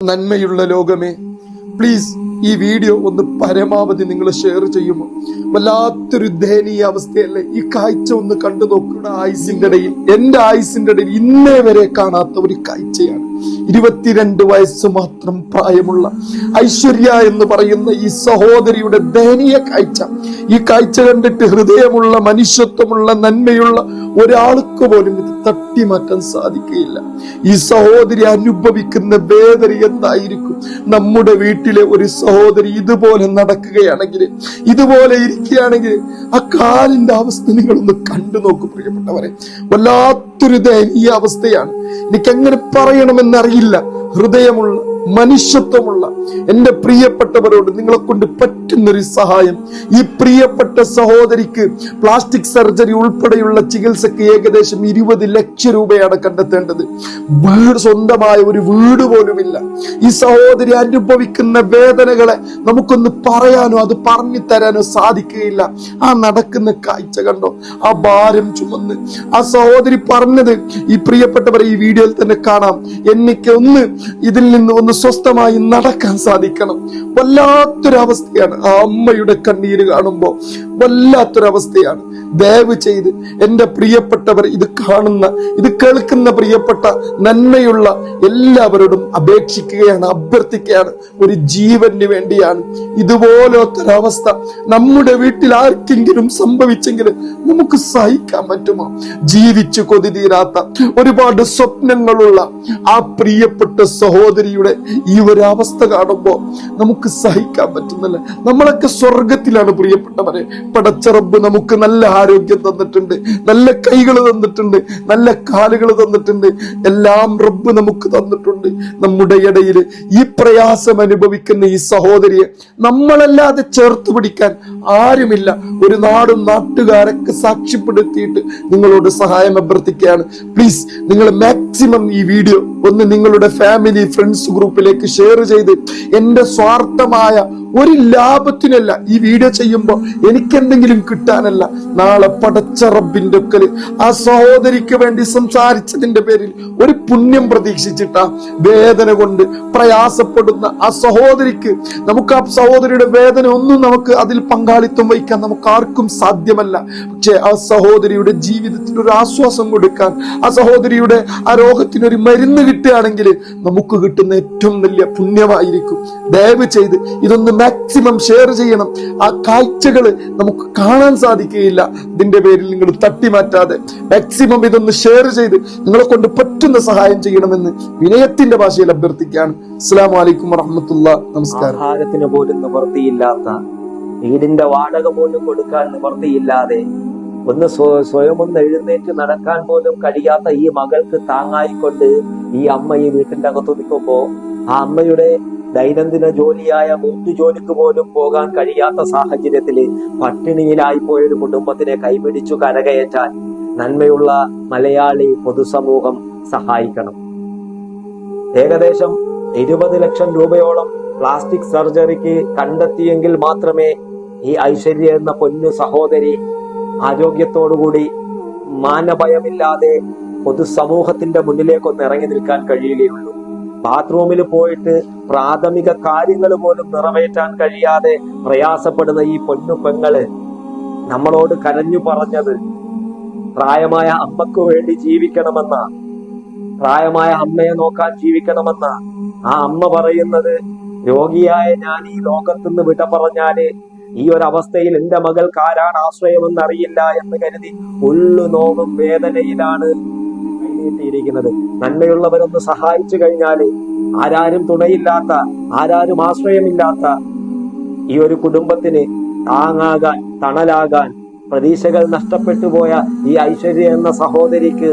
നന്മയുള്ള ലോകമേ, പ്ലീസ് ഈ വീഡിയോ ഒന്ന് പരമാവധി നിങ്ങൾ ഷെയർ ചെയ്യുമോ? വല്ലാത്തൊരു ദയനീയ അവസ്ഥയല്ലേ? ഈ കാഴ്ച ഒന്ന് കണ്ടു നോക്കുക. എന്റെ ആയുസിന്റെ ഇടയിൽ ഇന്നേ വരെ കാണാത്ത ഒരു കാഴ്ചയാണ്. 22 വയസ്സ് മാത്രം പ്രായമുള്ള ഐശ്വര്യ എന്ന് പറയുന്ന ഈ സഹോദരിയുടെ ദയനീയ കാഴ്ച. ഈ കാഴ്ച കണ്ടിട്ട് ഹൃദയമുള്ള, മനുഷ്യത്വമുള്ള, നന്മയുള്ള ഒരാൾക്ക് പോലും ഇത് തട്ടിമാറ്റാൻ സാധിക്കുകയില്ല. ഈ സഹോദരി അനുഭവിക്കുന്ന വേദന എന്തായിരിക്കും? നമ്മുടെ വീട്ടിലെ ഒരു സഹോദരി ഇതുപോലെ നടക്കുകയാണെങ്കിൽ, ഇതുപോലെ ഇരിക്കുകയാണെങ്കിൽ, ആ കാലിന്റെ അവസ്ഥ നിങ്ങളൊന്ന് കണ്ടു നോക്കൂ പ്രിയപ്പെട്ടവരെ. വല്ലാത്തൊരു ദയനീയ അവസ്ഥയാണ്. എനിക്കെങ്ങനെ പറയണമെന്നറിയില്ല. ഹൃദയമുള്ള, മനുഷ്യത്വമുള്ള എന്റെ പ്രിയപ്പെട്ടവരോട് നിങ്ങളെ കൊണ്ട് പറ്റുന്നൊരു സഹായം. ഈ പ്രിയപ്പെട്ട സഹോദരിക്ക് പ്ലാസ്റ്റിക് സർജറി ഉൾപ്പെടെയുള്ള ചികിത്സക്ക് ഏകദേശം 20 ലക്ഷം രൂപയാണ് കണ്ടെത്തേണ്ടത്. സ്വന്തമായ ഒരു വീട് പോലുമില്ല. ഈ സഹോദരി അനുഭവിക്കുന്ന വേദനകളെ നമുക്കൊന്ന് പറയാനോ അത് പറഞ്ഞു തരാനോ സാധിക്കുകയില്ല. ആ നടക്കുന്ന കാഴ്ച കണ്ടോ? ആ ഭാരം ചുമന്ന് ആ സഹോദരി പറഞ്ഞത് ഈ പ്രിയപ്പെട്ടവരെ ഈ വീഡിയോയിൽ തന്നെ കാണാം. എനിക്ക് ഇതിൽ നിന്ന് ഒന്ന് സ്വസ്ഥമായി നടക്കാൻ സാധിക്കണം. വല്ലാത്തൊരവസ്ഥയാണ്. ആ അമ്മയുടെ കണ്ണീര് കാണുമ്പോ വല്ലാത്തൊരവസ്ഥയാണ്. ദയവ് ചെയ്ത് എന്റെ പ്രിയപ്പെട്ടവർ, ഇത് കാണുന്ന, ഇത് കേൾക്കുന്ന പ്രിയപ്പെട്ട നന്മയുള്ള എല്ലാവരോടും അപേക്ഷിക്കുകയാണ്, അഭ്യർത്ഥിക്കുകയാണ്. ഒരു ജീവന് വേണ്ടിയാണ്. ഇതുപോലത്തൊരവസ്ഥ നമ്മുടെ വീട്ടിൽ ആർക്കെങ്കിലും സംഭവിച്ചെങ്കിൽ നമുക്ക് സഹിക്കാൻ പറ്റുമോ? ജീവിച്ചു കൊതി തീരാത്ത ഒരുപാട് സ്വപ്നങ്ങളുള്ള ആ പ്രിയപ്പെട്ട സഹോദരിയുടെ ഈ ഒരു അവസ്ഥ കാണുമ്പോ നമുക്ക് സഹിക്കാൻ പറ്റുന്നില്ല. നമ്മളൊക്കെ സ്വർഗത്തിലാണ് പ്രിയപ്പെട്ടവരെ. പടച്ച റബ്ബ് നമുക്ക് നല്ല ആരോഗ്യം തന്നിട്ടുണ്ട്, നല്ല കൈകൾ തന്നിട്ടുണ്ട്, നല്ല കാലുകൾ തന്നിട്ടുണ്ട്, എല്ലാം റബ്ബ് നമുക്ക് തന്നിട്ടുണ്ട്. നമ്മുടെ ഇടയിൽ ഈ പ്രയാസം അനുഭവിക്കുന്ന ഈ സഹോദരിയെ നമ്മളല്ലാതെ ചേർത്ത് പിടിക്കാൻ ആരുമില്ല. ഒരു നാടും നാട്ടുകാരൊക്കെ സാക്ഷ്യപ്പെടുത്തിയിട്ട് നിങ്ങളോട് സഹായം അഭ്യർത്ഥിക്കുകയാണ്. പ്ലീസ് നിങ്ങൾ മാക്സിമം ഈ വീഡിയോ ഒന്ന് നിങ്ങളുടെ ഫാമിലി, ഫ്രണ്ട്സ് ഗ്രൂപ്പിലേക്ക് ഷെയർ ചെയ്ത്, എന്റെ സ്വാർത്ഥമായ ഒരു ലാഭത്തിനല്ല ഈ വീഡിയോ ചെയ്യുമ്പോൾ, എനിക്കെന്തെങ്കിലും കിട്ടാനല്ല. നാളെ പടച്ച റബ്ബിന്റെ ഒക്കല് ആ സഹോദരിക്ക് വേണ്ടി സംസാരിച്ചതിന്റെ പേരിൽ ഒരു പുണ്യം പ്രതീക്ഷിച്ചിട്ടാ വേദന കൊണ്ട് പ്രയാസപ്പെടുന്ന ആ സഹോദരിക്ക്, നമുക്ക് ആ സഹോദരിയുടെ വേദന ഒന്നും നമുക്ക് അതിൽ പങ്കാളിത്തം വഹിക്കാൻ നമുക്ക് ആർക്കും സാധ്യമല്ല. പക്ഷെ ആ സഹോദരിയുടെ ജീവിതത്തിന് ഒരു ആശ്വാസം കൊടുക്കാൻ, ആ സഹോദരിയുടെ ആ രോഗത്തിനൊരു മരുന്ന് കിട്ടുകയാണെങ്കിൽ നമുക്ക് കിട്ടുന്ന ഏറ്റവും വലിയ പുണ്യമായിരിക്കും. ദയവ് ചെയ്ത് ഇതൊന്ന് മാക്സിമം ഷെയർ ചെയ്യണം. ആ കാഴ്ചകള് നമുക്ക് കാണാൻ സാധിക്കുകയില്ല. ഇതിന്റെ പേരിൽ നിങ്ങൾ തട്ടിമാറ്റാതെ മാക്സിമം ഇതൊന്ന് ഷെയർ ചെയ്ത് നിങ്ങളെ കൊണ്ട് പറ്റുന്ന സഹായം ചെയ്യണമെന്ന് വിനയത്തിന്റെ ഭാഷയിൽ അഭ്യർത്ഥിക്കുകയാണ്. അസ്സലാമു അലൈക്കും വറഹ്മത്തുള്ളാഹി. നമസ്കാരം. ആഹാരത്തിന് പോലും നിവൃത്തിയില്ലാത്ത, വീടിന്റെ വാടക പോലും കൊടുക്കാൻ നിവൃത്തിയില്ലാതെ, സ്വയം എഴുന്നേറ്റ് നടക്കാൻ പോലും കഴിയാത്ത ഈ മകൾക്ക് താങ്ങായിക്കൊണ്ട് ഈ അമ്മ ഈ വീട്ടിന്റെ അകത്ത് നിൽക്കുമ്പോ, ആ അമ്മയുടെ ദൈനംദിന ജോലിയായ ജോലിക്ക് പോലും പോകാൻ കഴിയാത്ത സാഹചര്യത്തില് പട്ടിണിയിലായി പോയൊരു കുടുംബത്തിനെ കൈപിടിച്ചു കരകയറ്റാൻ നന്മയുള്ള മലയാളി പൊതുസമൂഹം സഹായിക്കണം. ഏകദേശം 20 ലക്ഷം രൂപയോളം പ്ലാസ്റ്റിക് സർജറിക്ക് കണ്ടെത്തിയെങ്കിൽ മാത്രമേ ഈ ഐശ്വര്യ എന്ന പൊന്നു സഹോദരി ആരോഗ്യത്തോടുകൂടി മാനഭയമില്ലാതെ പൊതുസമൂഹത്തിന്റെ മുന്നിലേക്കൊന്ന് ഇറങ്ങി നിൽക്കാൻ കഴിയുകയുള്ളൂ. ബാത്റൂമിൽ പോയിട്ട് പ്രാഥമിക കാര്യങ്ങൾ പോലും നിറവേറ്റാൻ കഴിയാതെ പ്രയാസപ്പെടുന്ന ഈ പൊന്നു പെങ്ങള് നമ്മളോട് കരഞ്ഞു പറഞ്ഞത് പ്രായമായ അമ്മക്ക് വേണ്ടി ജീവിക്കണമെന്ന, പ്രായമായ അമ്മയെ നോക്കാൻ ജീവിക്കണമെന്ന. ആ അമ്മ പറയുന്നത്, രോഗിയായ ഞാൻ ഈ ലോകത്തുനിന്ന് വിട പറഞ്ഞാല് ഈ ഒരു അവസ്ഥയിൽ എന്റെ മകൾക്ക് ആരാണ് ആശ്രയമെന്ന് അറിയില്ല എന്ന് കരുതി ഉള്ളു നോവും വേദനയിലാണ് കൈനീട്ടിയിരിക്കുന്നത്. നന്മയുള്ളവരൊന്ന് സഹായിച്ചു കഴിഞ്ഞാല് ആരാരും തുണയില്ലാത്ത, ആരാരും ആശ്രയമില്ലാത്ത ഈ ഒരു കുടുംബത്തിന് താങ്ങാകാൻ, തണലാകാൻ, പ്രതീക്ഷകൾ നഷ്ടപ്പെട്ടു പോയ ഈ ഐശ്വര്യ എന്ന സഹോദരിക്ക്